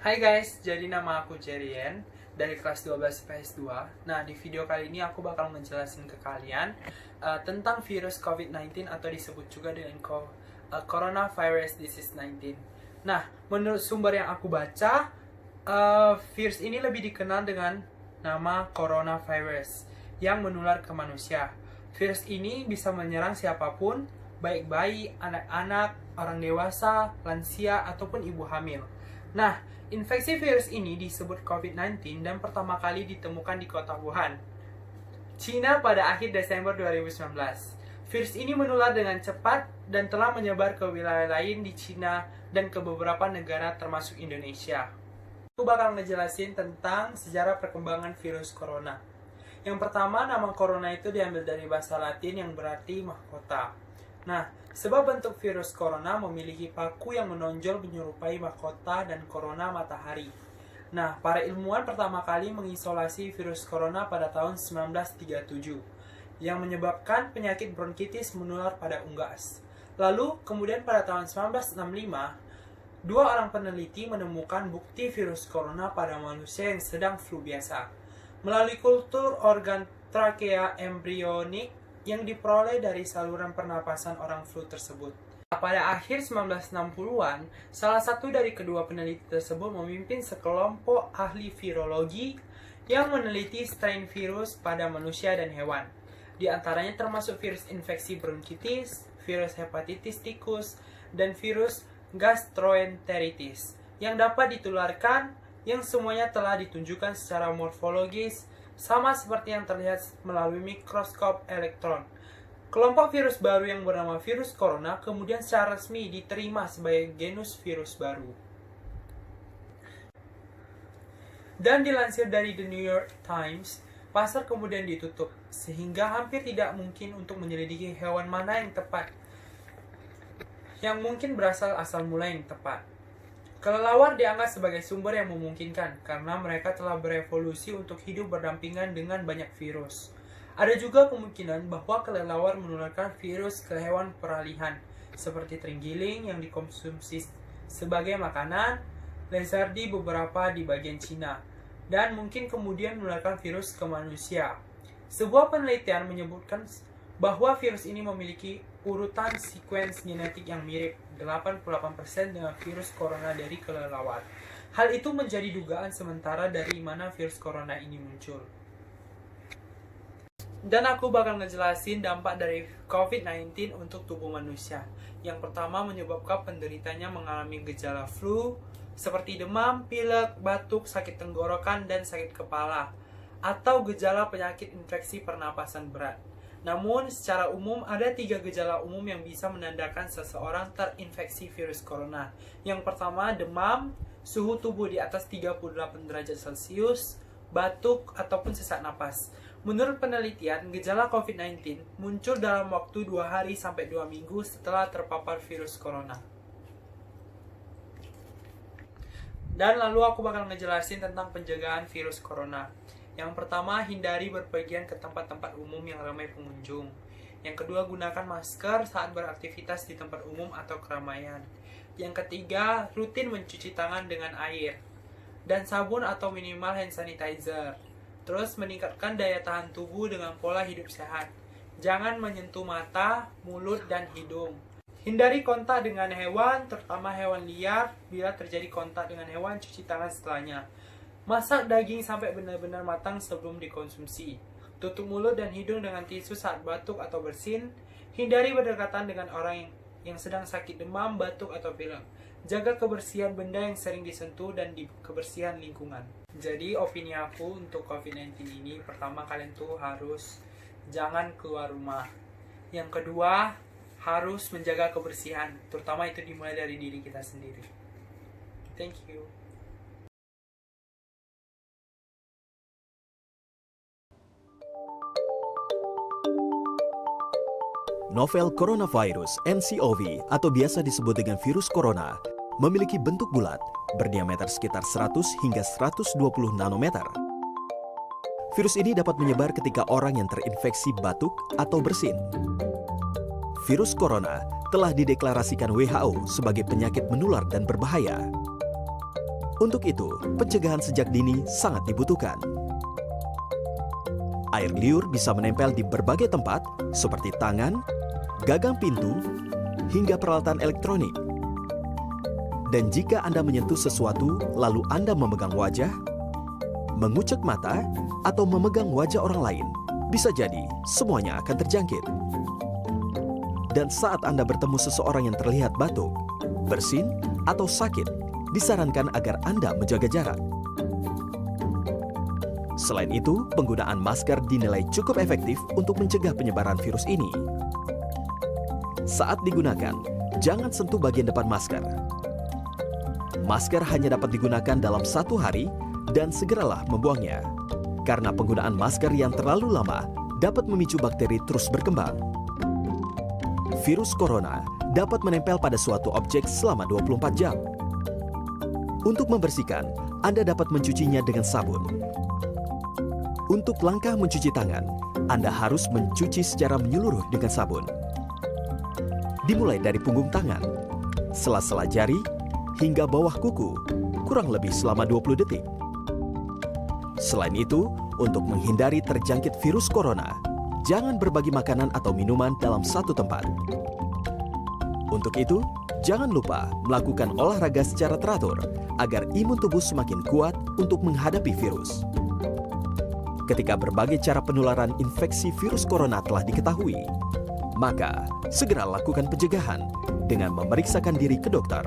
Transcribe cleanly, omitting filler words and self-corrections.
Hai guys, jadi nama aku Jerien dari kelas 12 IPS 2. Nah, di video kali ini aku bakal menjelaskan ke kalian tentang virus COVID-19 atau disebut juga dengan Coronavirus Disease 19. Nah, menurut sumber yang aku baca, virus ini lebih dikenal dengan nama Coronavirus yang menular ke manusia. Virus ini bisa menyerang siapapun, baik bayi, anak-anak, orang dewasa, lansia, ataupun ibu hamil. Nah, infeksi virus ini disebut COVID-19 dan pertama kali ditemukan di kota Wuhan, Cina pada akhir Desember 2019. Virus ini menular dengan cepat dan telah menyebar ke wilayah lain di Cina dan ke beberapa negara termasuk Indonesia. Aku bakal ngejelasin tentang sejarah perkembangan virus corona. Yang pertama, nama corona itu diambil dari bahasa Latin yang berarti mahkota. Nah, sebab bentuk virus corona memiliki paku yang menonjol menyerupai mahkota dan corona matahari. Nah, para ilmuwan pertama kali mengisolasi virus corona pada tahun 1937 yang menyebabkan penyakit bronkitis menular pada unggas. Lalu, kemudian pada tahun 1965, dua orang peneliti menemukan bukti virus corona pada manusia yang sedang flu biasa melalui kultur organ trakea embrionik yang diperoleh dari saluran pernapasan orang flu tersebut. Pada akhir 1960-an, salah satu dari kedua peneliti tersebut memimpin sekelompok ahli virologi yang meneliti strain virus pada manusia dan hewan. Di antaranya termasuk virus infeksi bronkitis, virus hepatitis tikus, dan virus gastroenteritis yang dapat ditularkan, yang semuanya telah ditunjukkan secara morfologis sama seperti yang terlihat melalui mikroskop elektron. Kelompok virus baru yang bernama virus corona kemudian secara resmi diterima sebagai genus virus baru. Dan dilansir dari The New York Times, pasar kemudian ditutup, sehingga hampir tidak mungkin untuk menyelidiki hewan mana yang tepat, yang mungkin berasal asal mula yang tepat. Kelelawar dianggap sebagai sumber yang memungkinkan karena mereka telah berevolusi untuk hidup berdampingan dengan banyak virus. Ada juga kemungkinan bahwa kelelawar menularkan virus ke hewan peralihan seperti terenggiling yang dikonsumsi sebagai makanan, lezardi beberapa di bagian Cina, dan mungkin kemudian menularkan virus ke manusia. Sebuah penelitian menyebutkan bahwa virus ini memiliki urutan sequence genetik yang mirip 88% dengan virus corona dari kelelawar. Hal itu menjadi dugaan sementara dari mana virus corona ini muncul. Dan aku bakal ngejelasin dampak dari COVID-19 untuk tubuh manusia. Yang pertama, menyebabkan penderitanya mengalami gejala flu seperti demam, pilek, batuk, sakit tenggorokan, dan sakit kepala, atau gejala penyakit infeksi pernapasan berat. Namun, secara umum ada 3 gejala umum yang bisa menandakan seseorang terinfeksi virus corona. Yang pertama, demam, suhu tubuh di atas 38 derajat Celcius, batuk, ataupun sesak napas. Menurut penelitian, gejala COVID-19 muncul dalam waktu 2 hari sampai 2 minggu setelah terpapar virus corona. Dan lalu aku bakal ngejelasin tentang penjagaan virus corona. Yang pertama, hindari berpergian ke tempat-tempat umum yang ramai pengunjung. Yang kedua, gunakan masker saat beraktivitas di tempat umum atau keramaian. Yang ketiga, rutin mencuci tangan dengan air dan sabun atau minimal hand sanitizer. Terus, meningkatkan daya tahan tubuh dengan pola hidup sehat. Jangan menyentuh mata, mulut, dan hidung. Hindari kontak dengan hewan, terutama hewan liar. Bila terjadi kontak dengan hewan, cuci tangan setelahnya. Masak daging sampai benar-benar matang sebelum dikonsumsi. Tutup mulut dan hidung dengan tisu saat batuk atau bersin. Hindari berdekatan dengan orang yang sedang sakit demam, batuk, atau pilek. Jaga kebersihan benda yang sering disentuh dan kebersihan lingkungan. Jadi opini aku untuk COVID-19 ini, pertama kalian tuh harus jangan keluar rumah. Yang kedua, harus menjaga kebersihan. Terutama itu dimulai dari diri kita sendiri. Thank you. Novel coronavirus (nCoV) atau biasa disebut dengan virus corona memiliki bentuk bulat, berdiameter sekitar 100 hingga 120 nanometer. Virus ini dapat menyebar ketika orang yang terinfeksi batuk atau bersin. Virus corona telah dideklarasikan WHO sebagai penyakit menular dan berbahaya. Untuk itu, pencegahan sejak dini sangat dibutuhkan. Air liur bisa menempel di berbagai tempat seperti tangan, gagang pintu, hingga peralatan elektronik. Dan jika Anda menyentuh sesuatu lalu Anda memegang wajah, mengucek mata, atau memegang wajah orang lain, bisa jadi semuanya akan terjangkit. Dan saat Anda bertemu seseorang yang terlihat batuk, bersin, atau sakit, disarankan agar Anda menjaga jarak. Selain itu, penggunaan masker dinilai cukup efektif untuk mencegah penyebaran virus ini. Saat digunakan, jangan sentuh bagian depan masker. Masker hanya dapat digunakan dalam 1 hari dan segeralah membuangnya. Karena penggunaan masker yang terlalu lama dapat memicu bakteri terus berkembang. Virus corona dapat menempel pada suatu objek selama 24 jam. Untuk membersihkan, Anda dapat mencucinya dengan sabun. Untuk langkah mencuci tangan, Anda harus mencuci secara menyeluruh dengan sabun. Dimulai dari punggung tangan, sela-sela jari, hingga bawah kuku, kurang lebih selama 20 detik. Selain itu, untuk menghindari terjangkit virus corona, jangan berbagi makanan atau minuman dalam satu tempat. Untuk itu, jangan lupa melakukan olahraga secara teratur agar imun tubuh semakin kuat untuk menghadapi virus. Ketika berbagai cara penularan infeksi virus corona telah diketahui, maka segera lakukan pencegahan dengan memeriksakan diri ke dokter.